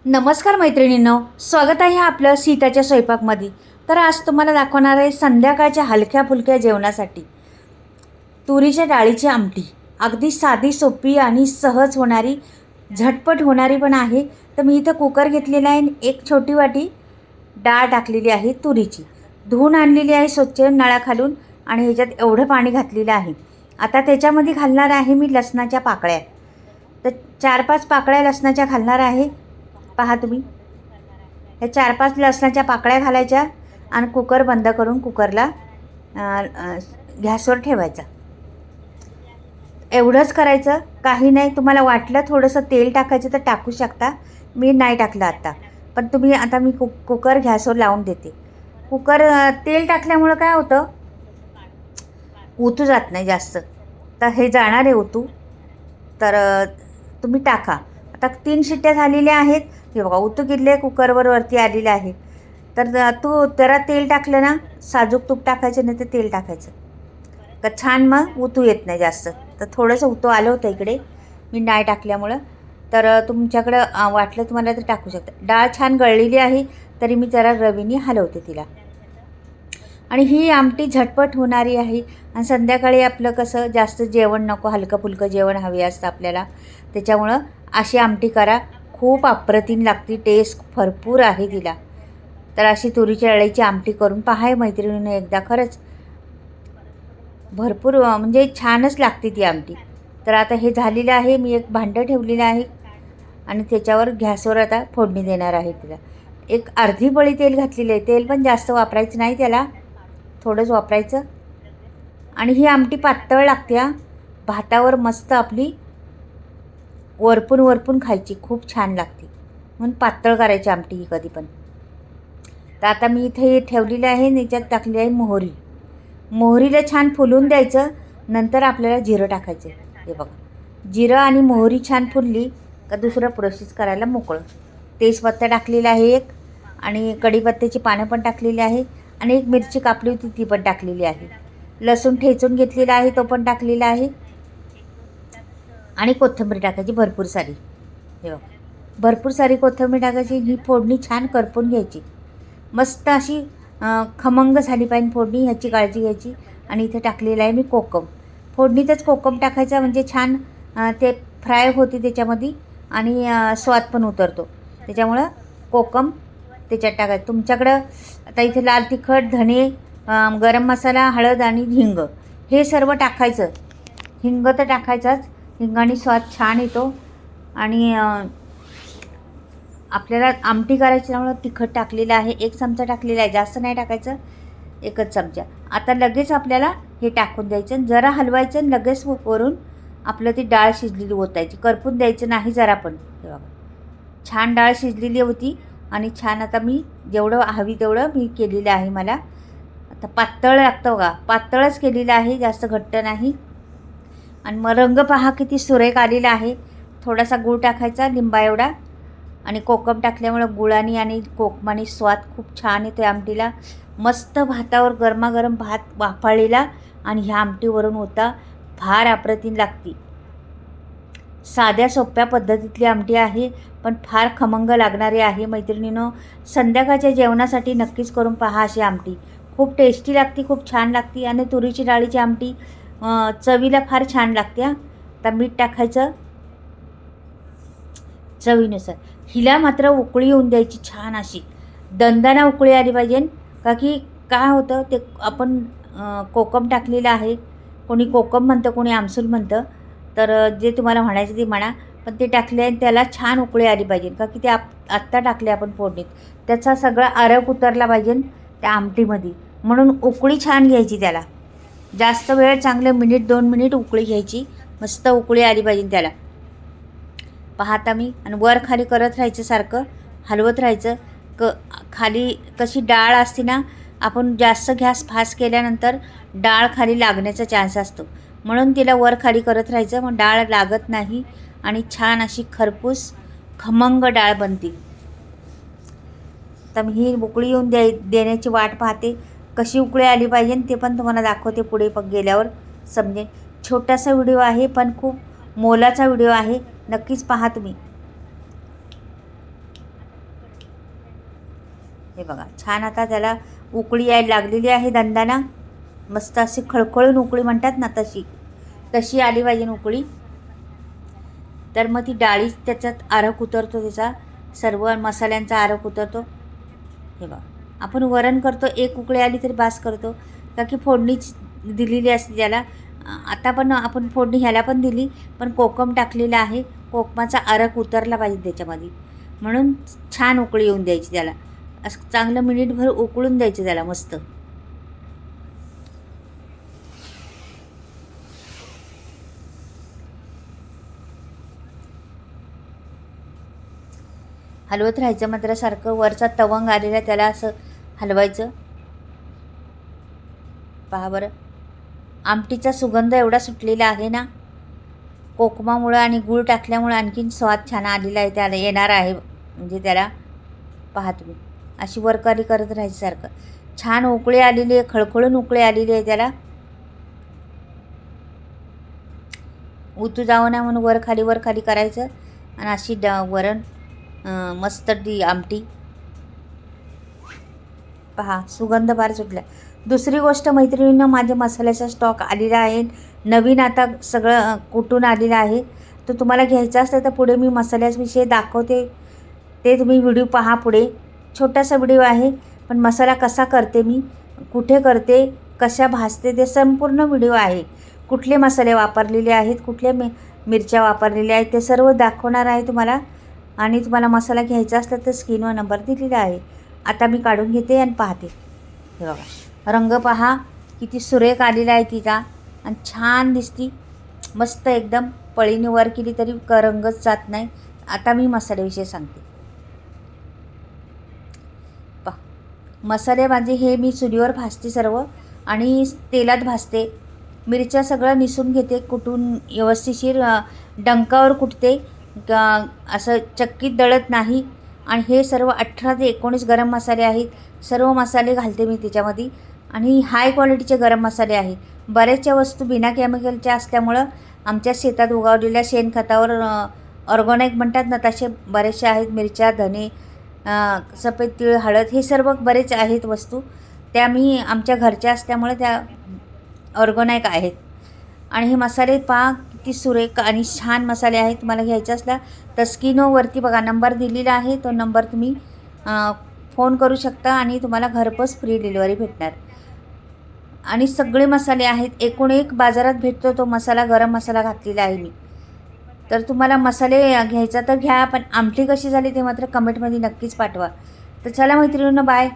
नमस्कार मैत्रिणींनो, स्वागत आहे आपलं सीताच्या स्वयंपाकमध्ये। तर आज तुम्हाला दाखवणार आहे संध्याकाळच्या हलक्या फुलक्या जेवणासाठी तुरीच्या डाळीची आमटी। अगदी साधी सोपी आणि सहज होणारी, झटपट होणारी पण आहे। तर मी इथं कुकर घेतलेला आहे, एक छोटी वाटी डाळ टाकलेली आहे तुरीची, धुवून आणलेली आहे स्वच्छ नळाखालून, आणि ह्याच्यात एवढं पाणी घातलेलं आहे। आता त्याच्यामध्ये घालणार आहे मी लसणाच्या पाकळ्या। तर 4-5 पाकळ्या लसणाच्या घालणार आहे। पहा तुम्ही, हे 4-5 लसणाच्या पाकळ्या घालायच्या आणि कुकर बंद करून कुकरला गॅसवर ठेवायचा। एवढंच करायचं, काही नाही। तुम्हाला वाटलं थोडंसं तेल टाकायचं तर टाकू शकता, मी नाही टाकलं आता। पण तुम्ही आता मी कुकर गॅसवर लावून देते। कुकर तेल टाकल्यामुळं काय होतं, ओतू जात नाही जास्त, तर हे जाणार आहे ओतू। तर तुम्ही टाका। आता 3 शिट्ट्या झालेल्या आहेत, हे बघा ओतू किडले कुकरवर वरती आलेलं आहे। तर जरा तेल टाकलं ना, साजूक तूप टाकायचं, नाही तर तेल टाकायचं, तर छान मग उतू येत नाही जास्त। तर थोडंसं उतू आलं होतं इकडे, मी नाही टाकल्यामुळं। तर तुमच्याकडं वाटलं तुम्हाला तर टाकू शकता। डाळ छान गळलेली आहे, तरी मी जरा रवीने हलवते तिला। आणि ही आमटी झटपट होणारी आहे, आणि संध्याकाळी आपलं कसं जास्त जेवण नको, हलकं फुलकं जेवण हवे असतं आपल्याला, त्याच्यामुळं अशी आमटी करा। खूप अप्रतिम लागते, टेस्ट भरपूर आहे तिला। तर अशी तुरीच्या डाळीची आमटी करून पहा मैत्रिणींनो एकदा, खरंच भरपूर म्हणजे छानच लागते ती आमटी। तर आता हे झालेलं आहे, मी एक भांडं ठेवलेलं आहे, आणि त्याच्यावर गॅसवर आता फोडणी देणार आहे तिला। एक अर्धी पळी तेल घातलेलं आहे, तेल पण जास्त वापरायचं नाही त्याला, थोडंच वापरायचं। आणि ही आमटी पातळ लागते, भातावर मस्त आपली वरपून खायची, खूप छान लागते, म्हणून पातळ करायची आमटी ही कधी पण। तर आता मी इथे ठेवलेलं आहे, याच्यात टाकली आहे मोहरी। मोहरीला छान फुलून द्यायचं, नंतर आपल्याला जिरं टाकायचं। हे बघा, जिरं आणि मोहरी छान फुलली का दुसरं प्रोसेस करायला मोकळं। तेजपत्ता टाकलेला आहे एक, आणि कढीपत्त्याची पानं पण टाकलेली आहे, आणि एक मिरची कापली होती ती पण टाकलेली आहे। लसूण ठेचून घेतलेला आहे तो पण टाकलेला आहे, आणि कोथिंबीर टाकायची भरपूर सारी। हे बघा, भरपूर सारी कोथिंबीर टाकायची। ही फोडणी छान करपून घ्यायची, मस्त अशी खमंग झाली पाहिजे फोडणी, ह्याची काळजी घ्यायची। आणि इथे टाकलेलं आहे मी कोकम, फोडणीतच कोकम टाकायचा, म्हणजे छान ते फ्राय होते त्याच्यामध्ये, आणि स्वाद पण उतरतो, त्याच्यामुळं कोकम त्याच्यात टाकायचं। तुमच्याकडं आता इथे लाल तिखट, धणे, गरम मसाला, हळद आणि हिंग हे सर्व टाकायचं। हिंग तर टाकायचाच, हिंगाने स्वाद छान येतो। आणि आपल्याला आमटी करायची त्यामुळे तिखट टाकलेलं आहे, 1 चमचा टाकलेला आहे, जास्त नाही टाकायचं, 1च चमचा। आता लगेच आपल्याला हे टाकून द्यायचं, जरा हलवायचं, आणि लगेच वरून आपलं ती डाळ शिजलेली ओतायची, करपून द्यायचं नाही जरा पण। हे बघा, छान डाळ शिजलेली होती, आणि छान आता मी जेवढं हवी तेवढं मी केलेलं आहे। मला आता पातळ लागतं बघा, पातळच केलेलं आहे, जास्त घट्ट नाही। आणि मग रंग पहा किती सुरेख आलेला आहे। थोडासा गूळ टाकायचा, लिंबा एवढा, आणि कोकम टाकल्यामुळं गुळाने आणि कोकमाने स्वाद खूप छान येतो आमटीला। मस्त भातावर गरमागरम भात वाफाळलेला, आणि ह्या आमटीवरून होता, फार अप्रतिम लागती। साध्या सोप्या पद्धतीतली आमटी आहे, पण फार खमंग लागणारी आहे मैत्रिणींनो। संध्याकाळच्या जेवणासाठी नक्कीच करून पहा अशी आमटी, खूप टेस्टी लागते, खूप छान लागते। आणि तुरीची डाळीची आमटी चवीला फार छान लागते। आता मीठ टाकायचं चवीनुसार। हिला मात्र उकळी येऊन द्यायची छान अशी, दणदणा उकळी आली पाहिजे, का की काय होतं ते आपण कोकम टाकलेलं आहे, कोणी कोकम म्हणतं, कोणी आमसूल म्हणतं, तर जे तुम्हाला म्हणायचं ते म्हणा, पण ते टाकले आणि त्याला छान उकळी आली पाहिजे, का की ते आत्ता टाकले आपण फोडणीत, त्याचा सगळा अर्क उतरला पाहिजे त्या आमटीमध्ये, म्हणून उकळी छान घ्यायची त्याला, जास्त वेळ, चांगलं 1-2 मिनिट उकळी घ्यायची, मस्त उकळी आली पाहिजे त्याला। पाहता मी, आणि वर खाली करत राहायचं, सारखं हलवत राहायचं। खाली कशी डाळ असते ना, आपण जास्त गॅस फास्ट केल्यानंतर डाळ खाली लागण्याचा चान्स असतो, म्हणून तिला वर खाली करत राहायचं, मग डाळ लागत नाही, आणि छान अशी खरपूस खमंग डाळ बनते। तर मी ही उकळी येऊन देण्याची वाट पाहते, कशी उकळी आली पाहिजे ते पण तुम्हाला दाखवते पुढे गेल्यावर समजेल। छोटासा व्हिडिओ आहे, पण खूप मोलाचा व्हिडिओ आहे, नक्कीच पहा तुम्ही। हे बघा छान आता त्याला उकळी यायला लागलेली आहे दंदाना. मस्त अशी खळखळून उकळी म्हणतात ना तशी आली पाहिजे उकळी. तर मग ती डाळी त्याच्यात आरक उतरतो, त्याचा सर्व मसाल्यांचा आरक उतरतो. हे बघा आपण वरण करतो, एक उकळी आली तरी बास करतो, का की फोडणीच दिलेली असते त्याला. आता पण आपण फोडणी ह्याला पण दिली, पण कोकम टाकलेला आहे, कोकमाचा आरक उतरला पाहिजे त्याच्यामध्ये, म्हणून छान उकळी येऊन द्यायची त्याला. असं चांगलं मिनिटभर उकळून द्यायचं त्याला मस्त. हलवत राहायचं मात्र सारखं. वरचा तवंग आलेला त्याला असं हलवायचं. पहा बरं, आमटीचा सुगंध एवढा सुटलेला आहे ना, कोकमामुळं आणि गूळ टाकल्यामुळं आणखीन स्वाद छान आलेला आहे, त्याला येणार आहे. म्हणजे त्याला पहा तुम्ही अशी वरकारी करत राहायचं सारखं. छान उकळी आलेली आहे, खळखळून उकळी आलेली आहे त्याला. उतू जावं नाही म्हणून वर खाली करायचं. आणि अशी वरण मस्त ती आमटी पहा, सुगंध फार सुटला. दुसरी गोष्ट मैत्रिणींना, माझ्या मसाल्याचा स्टॉक आलेला आहे नवीन, आता सगळं कुटून आलेलं आहे. तर तुम्हाला घ्यायचं असलं तर पुढे मी मसाल्याविषयी दाखवते, ते तुम्ही व्हिडिओ पहा. पुढे छोटासा व्हिडिओ आहे, पण मसाला कसा करते मी, कुठे करते, कशा भाजते, ते संपूर्ण व्हिडिओ आहे. कुठले मसाले वापरलेले आहेत, कुठल्या मिरच्या वापरलेल्या आहेत, ते सर्व दाखवणार आहे तुम्हाला. आणि तुम्हाला मसाला घ्यायचा असला तर स्क्रीनवर नंबर दिलेला आहे. आता मी काढून घेते आणि पाहते. हे बघा रंग पहा किती सुरेख आलेला आहे तिचा, आणि छान दिसती मस्त एकदम. पळीने वर केली तरी रंगच जात नाही. आता मी मसाल्याविषयी सांगते. पहा मसाले माझे हे मी चुलीवर भाजते सर्व, आणि तेलात भाजते. मिरच्या सगळं निसून घेते, कुटून व्यवस्थिशीर डंकावर कुटते, असं चक्कीत दळत नाही. आणि हे सर्व 18 ते 19 गरम मसाले आहेत. सर्व मसाले घालते मी त्याच्यामध्ये, आणि हाय क्वालिटीचे गरम मसाले आहेत. बऱ्याचशा वस्तू बिना केमिकलच्या असल्यामुळं आमच्या शेतात उगवलेल्या शेणखतावर ऑर्गॅनिक म्हणतात ना, तसे बरेचसे आहेत. मिरच्या, धने, सफेद तीळ, हळद, हे सर्व बरेच आहेत वस्तू, त्या मी आमच्या घरच्या असल्यामुळे त्या ऑर्गॅनिक आहेत. आणि हे मसाले पहा किती सुरेख आणि छान मसाले आहेत. तुम्हाला घ्यायचं असला तर स्क्रीनवरती बघा नंबर दिलेला आहे, तो नंबर तुम्ही फोन करू शकता, आणि तुम्हाला घरपोच फ्री डिलिव्हरी भेटणार. आणि सगळे मसाले आहेत, एकूण एक बाजारात भेटतो तो मसाला, गरम मसाला घातलेला आहे मी. तर तुम्हाला मसाले घ्यायचा तर घ्या, पण आमटी कशी झाली ते मात्र कमेंटमध्ये नक्कीच पाठवा. तर चला मैत्रिणींनो, बाय.